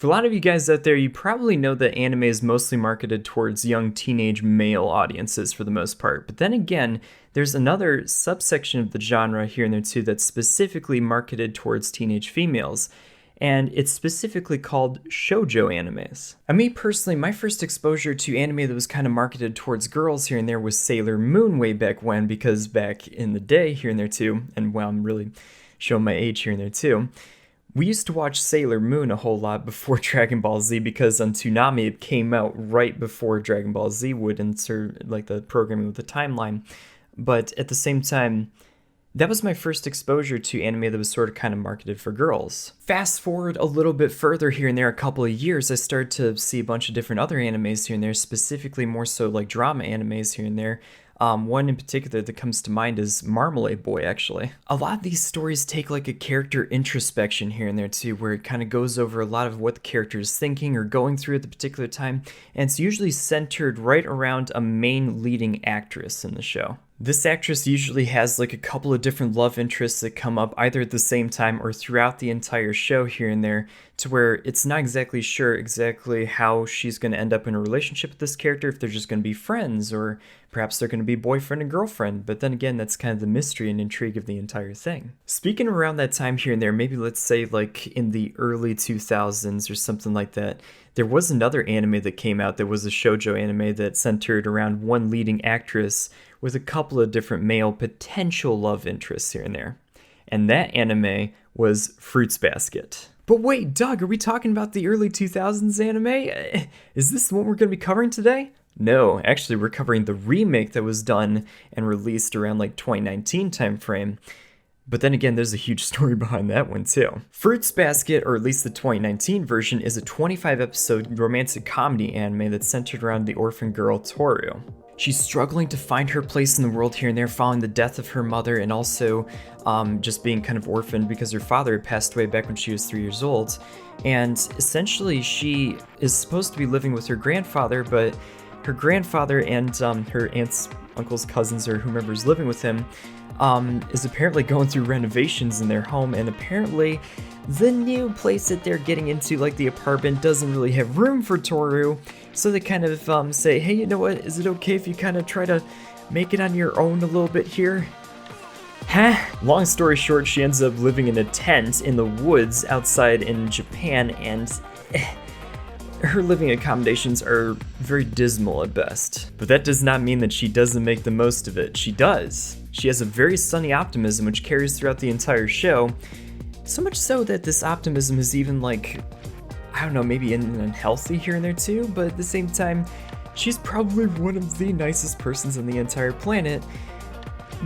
For a lot of you guys out there, you probably know that anime is mostly marketed towards young teenage male audiences for the most part. But then again, there's another subsection of the genre here and there too that's specifically marketed towards teenage females. And it's specifically called shoujo animes. Me personally, my first exposure to anime that was kind of marketed towards girls here and there was Sailor Moon way back when, because back in the day here and there too, and wow, I'm really showing my age here and there too, we used to watch Sailor Moon a whole lot before Dragon Ball Z, because on Toonami it came out right before Dragon Ball Z would insert like the programming with the timeline. But at the same time, that was my first exposure to anime that was sort of kind of marketed for girls. Fast forward a little bit further here and there, a couple of years, I started to see a bunch of different other animes here and there, specifically more so like drama animes here and there. One in particular that comes to mind is Marmalade Boy, actually. A lot of these stories take like a character introspection here and there too, where it kind of goes over a lot of what the character is thinking or going through at the particular time, and it's usually centered right around a main leading actress in the show. This actress usually has like a couple of different love interests that come up either at the same time or throughout the entire show here and there, to where it's not exactly sure exactly how she's going to end up in a relationship with this character, if they're just going to be friends, or perhaps they're going to be boyfriend and girlfriend. But then again, that's kind of the mystery and intrigue of the entire thing. Speaking around that time here and there, maybe let's say like in the early 2000s or something like that, there was another anime that came out that was a shoujo anime that centered around one leading actress with a couple of different male potential love interests here and there. And that anime was Fruits Basket. But wait, Doug, are we talking about the early 2000s anime? Is this the one we're going to be covering today? No, actually we're covering the remake that was done and released around like 2019 timeframe. But then again, there's a huge story behind that one too. Fruits Basket, or at least the 2019 version, is a 25-episode romantic comedy anime that's centered around the orphan girl Tohru. She's struggling to find her place in the world here and there following the death of her mother, and also just being kind of orphaned because her father had passed away back when she was 3 years old. And essentially she is supposed to be living with her grandfather, but her grandfather and her aunts, uncles, cousins, or whomever's living with him is apparently going through renovations in their home, and apparently the new place that they're getting into, like the apartment, doesn't really have room for Tohru. So they kind of say, hey, you know what, is it okay if you kind of try to make it on your own a little bit here? Long story short, she ends up living in a tent in the woods outside in Japan, and her living accommodations are very dismal at best. But that does not mean that she doesn't make the most of it. She does. She has a very sunny optimism which carries throughout the entire show. So much so that this optimism is even like, I don't know, maybe unhealthy here and there too, but at the same time, she's probably one of the nicest persons on the entire planet,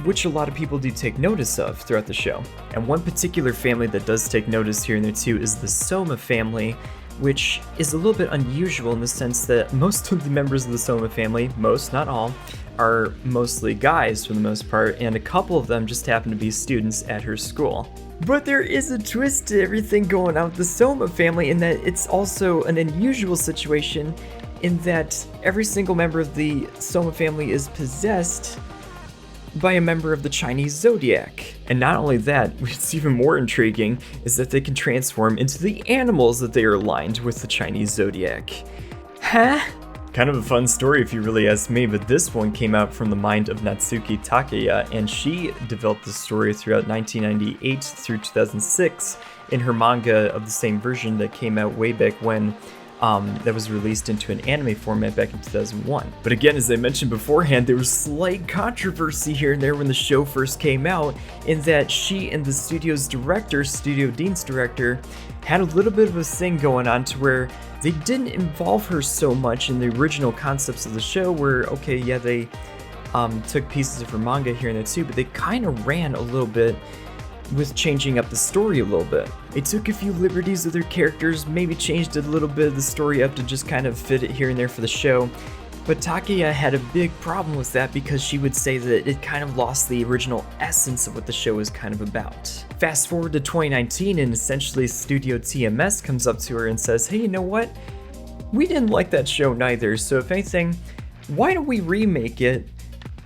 which a lot of people do take notice of throughout the show. And one particular family that does take notice here and there too is the Sohma family, which is a little bit unusual in the sense that most of the members of the Sohma family, most, not all, are mostly guys for the most part, and a couple of them just happen to be students at her school. But there is a twist to everything going on with the Sohma family, in that it's also an unusual situation in that every single member of the Sohma family is possessed by a member of the Chinese Zodiac. And not only that, what's even more intriguing is that they can transform into the animals that they are aligned with the Chinese Zodiac. Kind of a fun story if you really ask me, but this one came out from the mind of Natsuki Takaya, and she developed the story throughout 1998 through 2006 in her manga of the same version that came out way back when, that was released into an anime format back in 2001. But again, as I mentioned beforehand, there was slight controversy here and there when the show first came out, in that she and the studio's director, Studio Deen's director, had a little bit of a thing going on to where they didn't involve her so much in the original concepts of the show, where, okay, yeah, they took pieces of her manga here and there too, but they kind of ran a little bit with changing up the story a little bit. They took a few liberties with their characters, maybe changed a little bit of the story up to just kind of fit it here and there for the show. But Takaya had a big problem with that because she would say that it kind of lost the original essence of what the show was kind of about. Fast forward to 2019, and essentially Studio TMS comes up to her and says, hey, you know what? We didn't like that show neither, so if anything, why don't we remake it?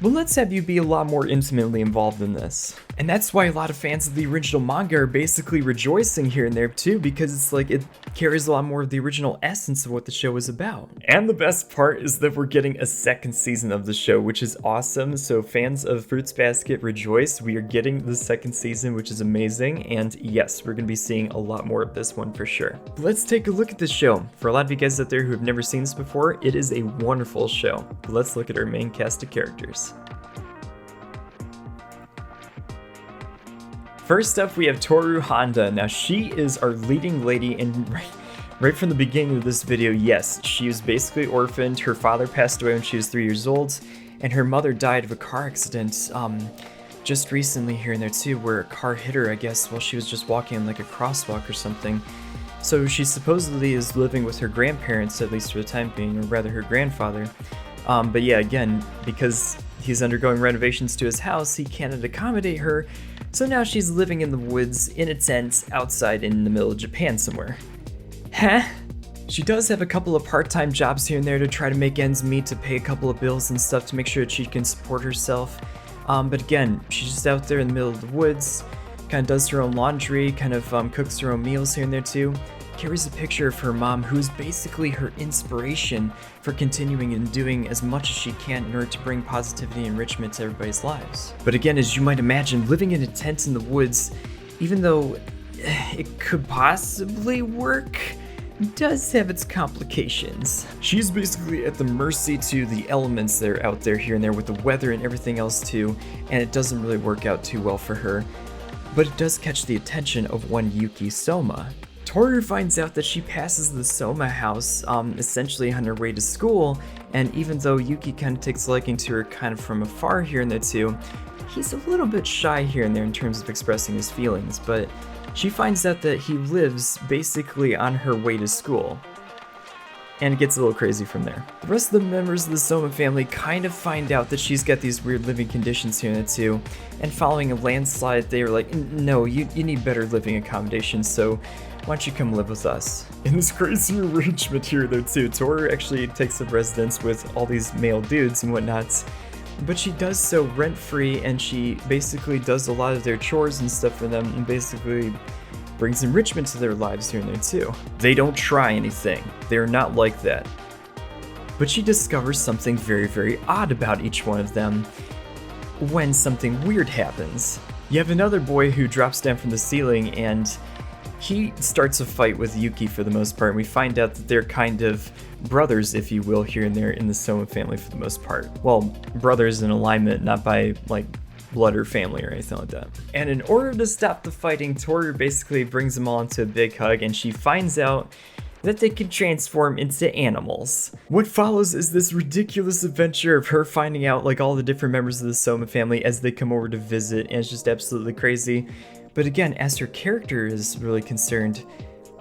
Well, let's have you be a lot more intimately involved in this. And that's why a lot of fans of the original manga are basically rejoicing here and there too, because it's like it carries a lot more of the original essence of what the show is about. And the best part is that we're getting a second season of the show, which is awesome. So fans of Fruits Basket, rejoice. We are getting the second season, which is amazing. And yes, we're going to be seeing a lot more of this one for sure. But let's take a look at this show. For a lot of you guys out there who have never seen this before, it is a wonderful show. But let's look at our main cast of characters. First up, we have Tohru Honda. Now, she is our leading lady, and right from the beginning of this video, yes, she was basically orphaned. Her father passed away when she was 3 years old, and her mother died of a car accident just recently here and there too, where a car hit her, I guess, while she was just walking in like a crosswalk or something. So she supposedly is living with her grandparents, at least for the time being, or rather her grandfather. But yeah, again, because he's undergoing renovations to his house, he can't accommodate her. So now she's living in the woods in a tent outside in the middle of Japan somewhere. Huh? She does have a couple of part-time jobs here and there to try to make ends meet, to pay a couple of bills and stuff to make sure that she can support herself. But again, she's just out there in the middle of the woods, kind of does her own laundry, kind of cooks her own meals here and there too. Carries a picture of her mom, who's basically her inspiration for continuing and doing as much as she can in order to bring positivity and enrichment to everybody's lives. But again, as you might imagine, living in a tent in the woods, even though it could possibly work, does have its complications. She's basically at the mercy to the elements that are out there here and there with the weather and everything else too, and it doesn't really work out too well for her. But it does catch the attention of one Yuki Sohma. Tohru finds out that she passes the Sohma house essentially on her way to school, and even though Yuki kind of takes a liking to her kind of from afar here and there too, he's a little bit shy here and there in terms of expressing his feelings, but she finds out that he lives basically on her way to school. And it gets a little crazy from there. The rest of the members of the Sohma family kind of find out that she's got these weird living conditions here and there too, and following a landslide, they were like, no, you need better living accommodations, so why don't you come live with us? In this crazy arrangement here though too, Tohru actually takes up residence with all these male dudes and whatnot, but she does so rent-free, and she basically does a lot of their chores and stuff for them, and basically brings enrichment to their lives here and there too. They don't try anything. They're not like that. But she discovers something very, very odd about each one of them when something weird happens. You have another boy who drops down from the ceiling, and he starts a fight with Yuki for the most part, and we find out that they're kind of brothers, if you will, here and there in the Sohma family for the most part. Well, brothers in alignment, not by, like, blood or family or anything like that. And in order to stop the fighting, Tohru basically brings them all into a big hug, and she finds out that they can transform into animals. What follows is this ridiculous adventure of her finding out like all the different members of the Sohma family as they come over to visit, and it's just absolutely crazy. But again, as her character is really concerned,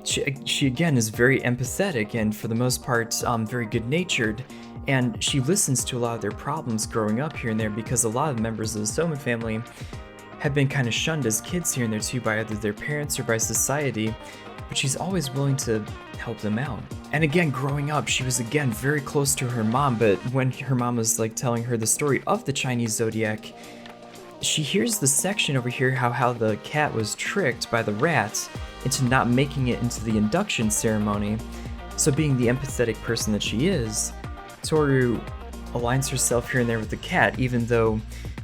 she again is very empathetic and for the most part very good-natured, and she listens to a lot of their problems growing up here and there, because a lot of members of the Sohma family have been kind of shunned as kids here and there too by either their parents or by society, but she's always willing to help them out. And again, growing up, she was again very close to her mom, but when her mom was like telling her the story of the Chinese Zodiac, she hears the section over here how the cat was tricked by the rat into not making it into the induction ceremony. So being the empathetic person that she is, Tohru aligns herself here and there with the cat, even though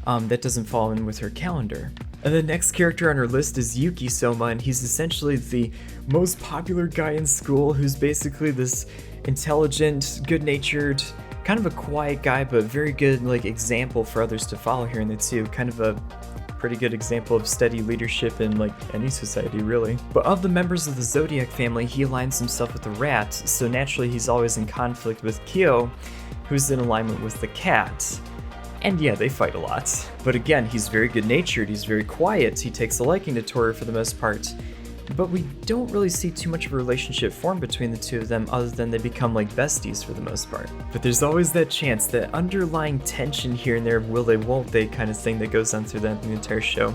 that doesn't fall in with her calendar. And the next character on our list is Yuki Sohma, and he's essentially the most popular guy in school, who's basically this intelligent, good-natured, kind of a quiet guy, but very good like example for others to follow here in the too. Kind of a pretty good example of steady leadership in like any society really. But of the members of the Zodiac family, he aligns himself with the rat, so naturally he's always in conflict with Kyo, who's in alignment with the cat. And yeah, they fight a lot. But again, he's very good-natured, he's very quiet, he takes a liking to Tohru for the most part. But we don't really see too much of a relationship form between the two of them, other than they become like besties for the most part. But there's always that chance, that underlying tension here and there, will they, won't they kind of thing that goes on through the entire show,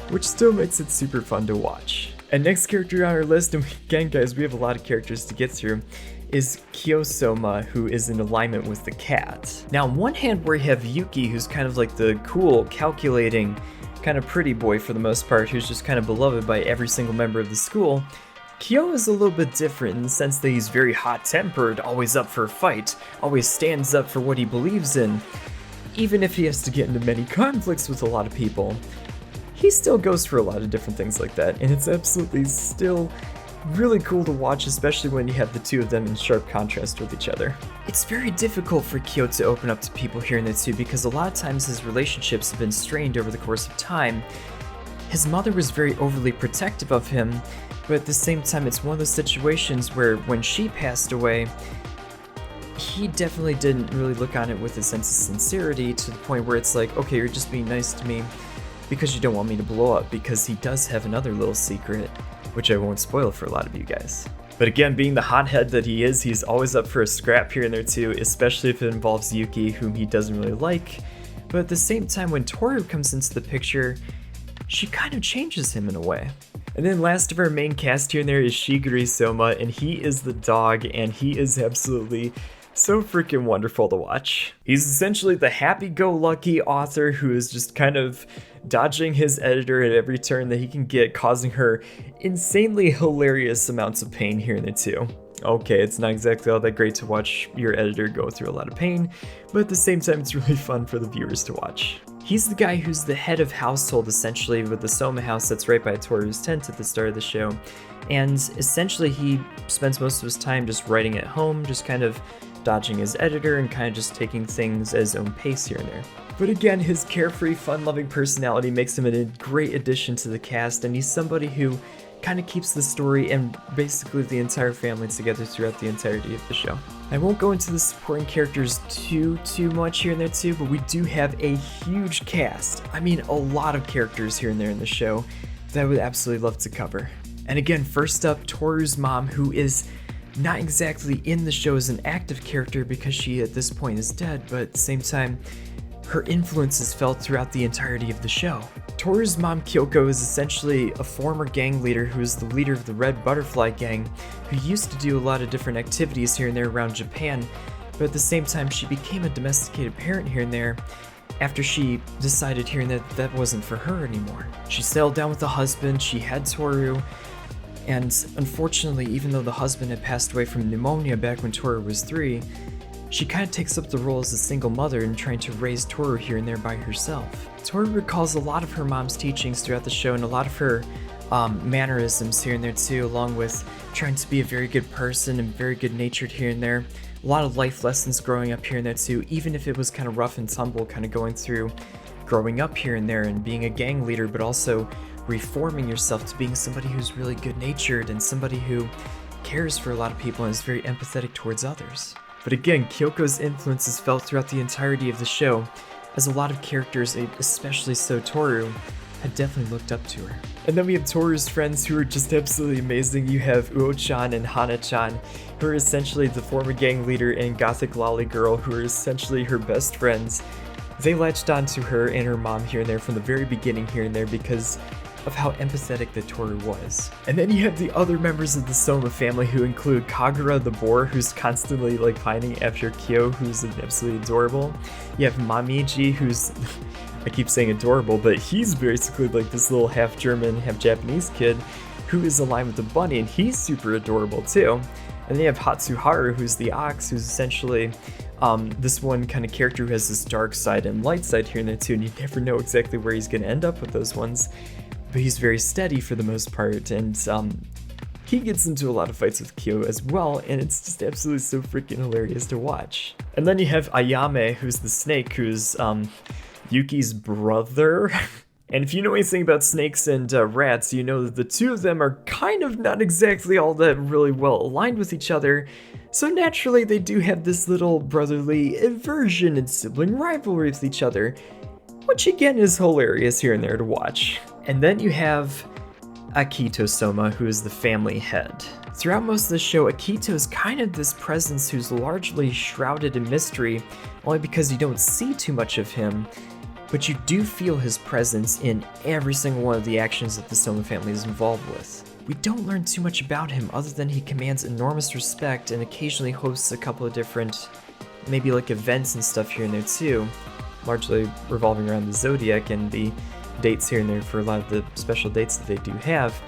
which still makes it super fun to watch. And next character on our list, and again guys, we have a lot of characters to get through, is Kyo Sohma, who is in alignment with the cat. Now on one hand we have Yuki, who's kind of like the cool, calculating, kind of pretty boy for the most part, who's just kind of beloved by every single member of the school, Kyo is a little bit different in the sense that he's very hot-tempered, always up for a fight, always stands up for what he believes in. Even if he has to get into many conflicts with a lot of people, he still goes for a lot of different things like that, and it's absolutely still really cool to watch, especially when you have the two of them in sharp contrast with each other. It's very difficult for Kyo to open up to people here in Natsu because a lot of times his relationships have been strained over the course of time. His mother was very overly protective of him, but at the same time it's one of those situations where when she passed away, he definitely didn't really look on it with a sense of sincerity to the point where it's like, okay, you're just being nice to me because you don't want me to blow up, because he does have another little secret, which I won't spoil for a lot of you guys. But again, being the hothead that he is, he's always up for a scrap here and there too, especially if it involves Yuki, whom he doesn't really like. But at the same time, when Tohru comes into the picture, she kind of changes him in a way. And then last of our main cast here and there is Shigure Sohma, and he is the dog, and he is absolutely so freaking wonderful to watch. He's essentially the happy-go-lucky author who is just kind of dodging his editor at every turn that he can get, causing her insanely hilarious amounts of pain here and there too. Okay, it's not exactly all that great to watch your editor go through a lot of pain, but at the same time it's really fun for the viewers to watch. He's the guy who's the head of household essentially with the Sohma house that's right by Toru's tent at the start of the show, and essentially he spends most of his time just writing at home, just kind of dodging his editor and kind of just taking things at his own pace here and there. But again, his carefree, fun-loving personality makes him a great addition to the cast, and he's somebody who kind of keeps the story and basically the entire family together throughout the entirety of the show. I won't go into the supporting characters too much here and there too, but we do have a huge cast. I mean, a lot of characters here and there in the show that I would absolutely love to cover. And again, first up, Toru's mom, who is not exactly in the show as an active character because she at this point is dead, but at the same time, her influence is felt throughout the entirety of the show. Toru's mom, Kyoko, is essentially a former gang leader who is the leader of the Red Butterfly Gang, who used to do a lot of different activities here and there around Japan, but at the same time she became a domesticated parent here and there after she decided here and there that wasn't for her anymore. She settled down with a husband, she had Tohru, and unfortunately, even though the husband had passed away from pneumonia back when Tohru was 3, she kind of takes up the role as a single mother and trying to raise Tohru here and there by herself. Tohru recalls a lot of her mom's teachings throughout the show and a lot of her mannerisms here and there too, along with trying to be a very good person and very good natured here and there. A lot of life lessons growing up here and there too, even if it was kind of rough and tumble, kind of going through growing up here and there and being a gang leader, but also reforming yourself to being somebody who's really good natured and somebody who cares for a lot of people and is very empathetic towards others. But again, Kyoko's influence is felt throughout the entirety of the show, as a lot of characters, especially so Tohru, had definitely looked up to her. And then we have Tohru's friends who are just absolutely amazing. You have Uo-chan and Hana-chan, who are essentially the former gang leader and gothic lolly girl, who are essentially her best friends. They latched onto her and her mom here and there from the very beginning here and there because of how empathetic that Tohru was. And then you have the other members of the Sohma family who include Kagura the boar, who's constantly like pining after Kyo, who's absolutely adorable. You have Mamiji, who's I keep saying adorable, but he's basically like this little half German, half Japanese kid who is aligned with the bunny, and he's super adorable too. And then you have Hatsuharu, who's the ox, who's essentially this one kind of character who has this dark side and light side here and there too, and you never know exactly where he's going to end up with those ones. But he's very steady for the most part, and he gets into a lot of fights with Kyo as well, and it's just absolutely so freaking hilarious to watch. And then you have Ayame, who's the snake, who's Yuki's brother. And if you know anything about snakes and rats, you know that the two of them are kind of not exactly all that really well aligned with each other, so naturally they do have this little brotherly aversion and sibling rivalry with each other, which again is hilarious here and there to watch. And then you have Akito Sohma, who is the family head. Throughout most of the show, Akito is kind of this presence who's largely shrouded in mystery, only because you don't see too much of him, but you do feel his presence in every single one of the actions that the Sohma family is involved with. We don't learn too much about him other than he commands enormous respect and occasionally hosts a couple of different, maybe like events and stuff here and there too, largely revolving around the Zodiac and the dates here and there for a lot of the special dates that they do have,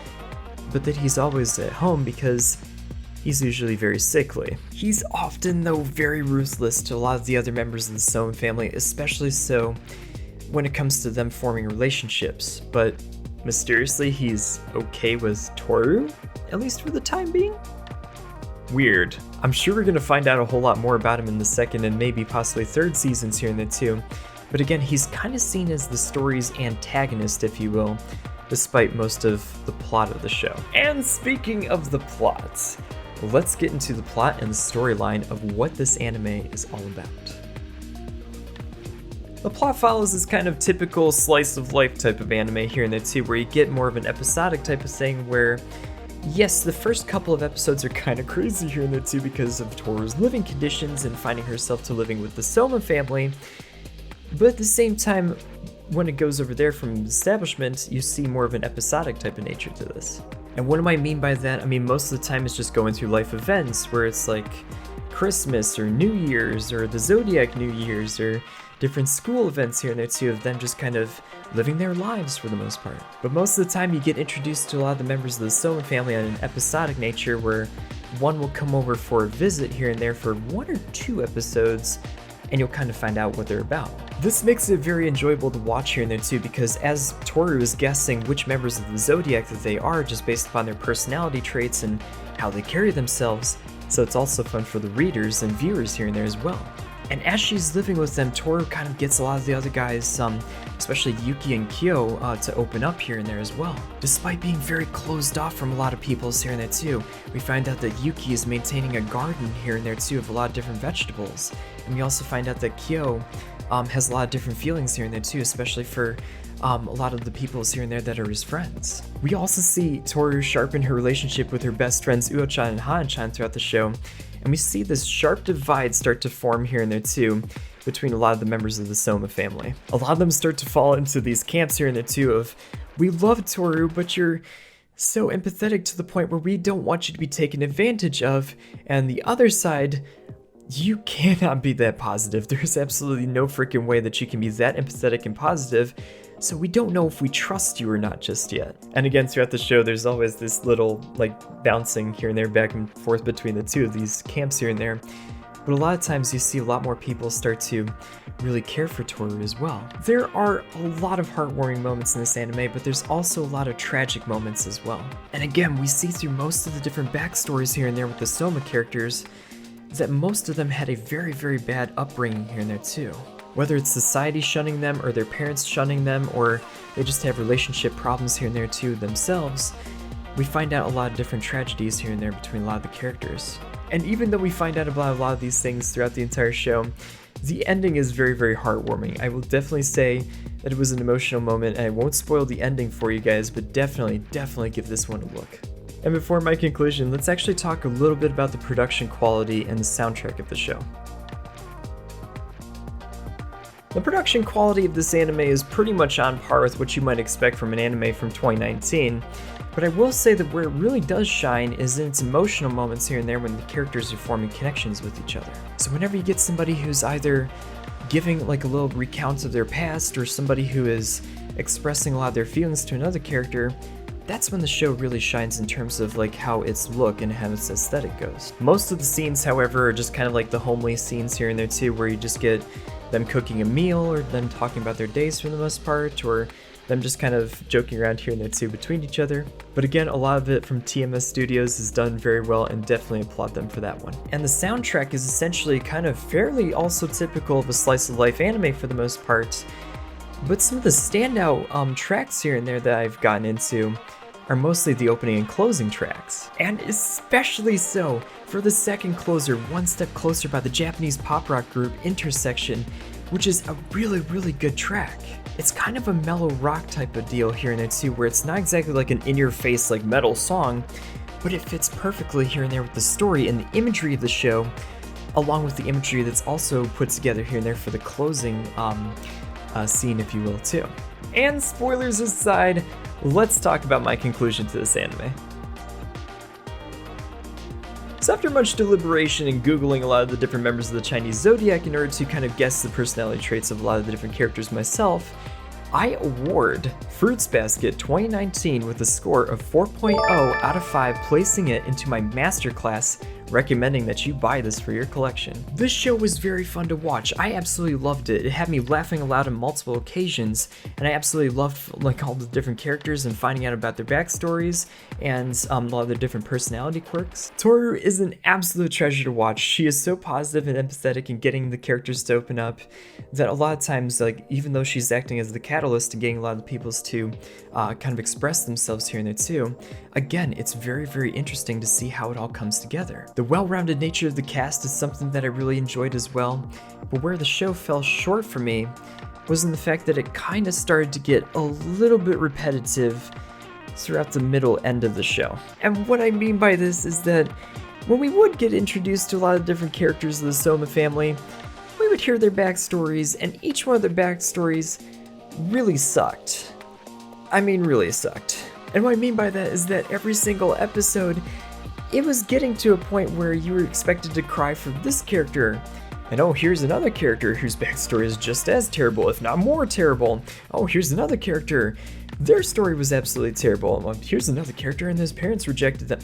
but that he's always at home because he's usually very sickly. He's often, though, very ruthless to a lot of the other members of the Sohma family, especially so when it comes to them forming relationships, but mysteriously he's okay with Tohru, at least for the time being? Weird. I'm sure we're gonna find out a whole lot more about him in the second and maybe possibly third seasons here and there too, but again, he's kind of seen as the story's antagonist, if you will, despite most of the plot of the show. And speaking of the plot, let's get into the plot and the storyline of what this anime is all about. The plot follows this kind of typical slice of life type of anime here and there too, where you get more of an episodic type of thing where, yes, the first couple of episodes are kind of crazy here and there too because of Tohru's living conditions and finding herself to living with the Sohma family, but at the same time, when it goes over there from establishment, you see more of an episodic type of nature to this. And what do I mean by that? I mean, most of the time it's just going through life events where it's like Christmas or New Year's or the Zodiac New Year's or different school events here and there too of them just kind of living their lives for the most part. But most of the time you get introduced to a lot of the members of the Sohma family on an episodic nature where one will come over for a visit here and there for 1 or 2 episodes and you'll kind of find out what they're about. This makes it very enjoyable to watch here and there too because as Tohru is guessing which members of the Zodiac that they are just based upon their personality traits and how they carry themselves, so it's also fun for the readers and viewers here and there as well. And as she's living with them, Tohru kind of gets a lot of the other guys, especially Yuki and Kyo, to open up here and there as well. Despite being very closed off from a lot of people here and there too, we find out that Yuki is maintaining a garden here and there too of a lot of different vegetables. And we also find out that Kyo has a lot of different feelings here and there too, especially for a lot of the peoples here and there that are his friends. We also see Tohru sharpen her relationship with her best friends Uo-chan and Han-chan throughout the show, and we see this sharp divide start to form here and there too between a lot of the members of the Sohma family. A lot of them start to fall into these camps here and there too of, we love Tohru, but you're so empathetic to the point where we don't want you to be taken advantage of, and the other side, you cannot be that positive. There's absolutely no freaking way that you can be that empathetic and positive, so we don't know if we trust you or not just yet. And again, throughout the show, there's always this little, like, bouncing here and there, back and forth between the two of these camps here and there. But a lot of times you see a lot more people start to really care for Tohru as well. There are a lot of heartwarming moments in this anime, but there's also a lot of tragic moments as well. And again, we see through most of the different backstories here and there with the Sohma characters that most of them had a very, very bad upbringing here and there too. Whether it's society shunning them or their parents shunning them or they just have relationship problems here and there too themselves, we find out a lot of different tragedies here and there between a lot of the characters. And even though we find out about a lot of these things throughout the entire show, the ending is very, very heartwarming. I will definitely say that it was an emotional moment, and I won't spoil the ending for you guys, but definitely give this one a look. And before my conclusion, let's actually talk a little bit about the production quality and the soundtrack of the show. The production quality of this anime is pretty much on par with what you might expect from an anime from 2019, but I will say that where it really does shine is in its emotional moments here and there when the characters are forming connections with each other. So whenever you get somebody who's either giving like a little recount of their past or somebody who is expressing a lot of their feelings to another character, that's when the show really shines in terms of like how its look and how its aesthetic goes. Most of the scenes, however, are just kind of like the homely scenes here and there too, where you just get them cooking a meal or them talking about their days for the most part, or them just kind of joking around here and there too between each other. But again, a lot of it from TMS Studios is done very well and definitely applaud them for that one. And the soundtrack is essentially kind of fairly also typical of a slice of life anime for the most part, but some of the standout tracks here and there that I've gotten into are mostly the opening and closing tracks. And especially so for the second closer, One Step Closer by the Japanese pop rock group Intersection, which is a really, really good track. It's kind of a mellow rock type of deal here and there too, where it's not exactly like an in-your-face like metal song, but it fits perfectly here and there with the story and the imagery of the show, along with the imagery that's also put together here and there for the closing scene, if you will, too. And spoilers aside, let's talk about my conclusion to this anime. So after much deliberation and Googling a lot of the different members of the Chinese Zodiac in order to kind of guess the personality traits of a lot of the different characters myself, I award Fruits Basket 2019 with a score of 4.0 out of 5, placing it into my masterclass, recommending that you buy this for your collection. This show was very fun to watch. I absolutely loved it. It had me laughing aloud on multiple occasions, and I absolutely loved like all the different characters and finding out about their backstories and a lot of their different personality quirks. Tohru is an absolute treasure to watch. She is so positive and empathetic in getting the characters to open up that a lot of times, like even though she's acting as the catalyst and getting a lot of the peoples to kind of express themselves here and there too, again, it's very, very interesting to see how it all comes together. The well-rounded nature of the cast is something that I really enjoyed as well, but where the show fell short for me was in the fact that it kind of started to get a little bit repetitive throughout the middle end of the show. And what I mean by this is that when we would get introduced to a lot of different characters of the Sohma family, we would hear their backstories, and each one of their backstories really sucked. I mean, really sucked. And what I mean by that is that every single episode, it was getting to a point where you were expected to cry for this character. And oh, here's another character whose backstory is just as terrible, if not more terrible. Oh, here's another character. Their story was absolutely terrible. Well, here's another character and his parents rejected them.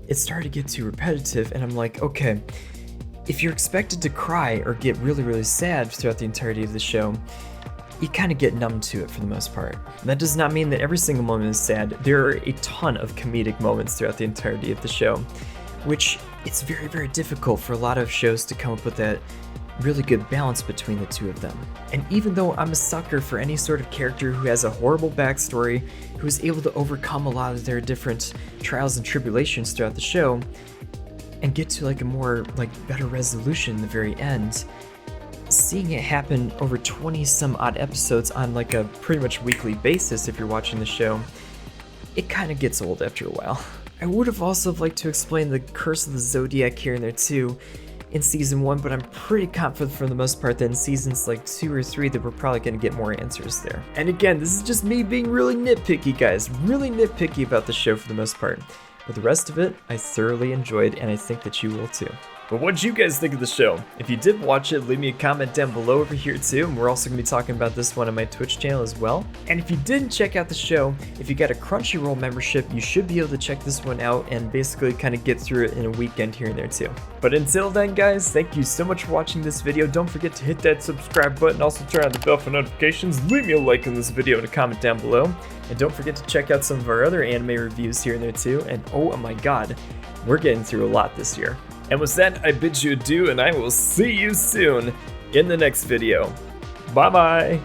It started to get too repetitive, and I'm like, okay, if you're expected to cry or get really, really sad throughout the entirety of the show, you kind of get numb to it for the most part. That does not mean that every single moment is sad. There are a ton of comedic moments throughout the entirety of the show, which it's very, very difficult for a lot of shows to come up with that really good balance between the two of them. And even though I'm a sucker for any sort of character who has a horrible backstory, who is able to overcome a lot of their different trials and tribulations throughout the show, and get to like a more like better resolution in the very end, seeing it happen over 20 some odd episodes on like a pretty much weekly basis if you're watching the show, it kind of gets old after a while. I would have also liked to explain the Curse of the Zodiac here and there too in season 1, but I'm pretty confident for the most part that in seasons like 2 or 3 that we're probably going to get more answers there. And again, this is just me being really nitpicky, guys, really nitpicky about the show for the most part. But the rest of it, I thoroughly enjoyed, and I think that you will too. But what did you guys think of the show? If you did watch it, leave me a comment down below over here too, and we're also going to be talking about this one on my Twitch channel as well. And if you didn't check out the show, if you got a Crunchyroll membership, you should be able to check this one out and basically kind of get through it in a weekend here and there too. But until then, guys, thank you so much for watching this video. Don't forget to hit that subscribe button, also turn on the bell for notifications, leave me a like on this video and a comment down below. And don't forget to check out some of our other anime reviews here and there too, and oh my god, we're getting through a lot this year. And with that, I bid you adieu, and I will see you soon in the next video. Bye-bye!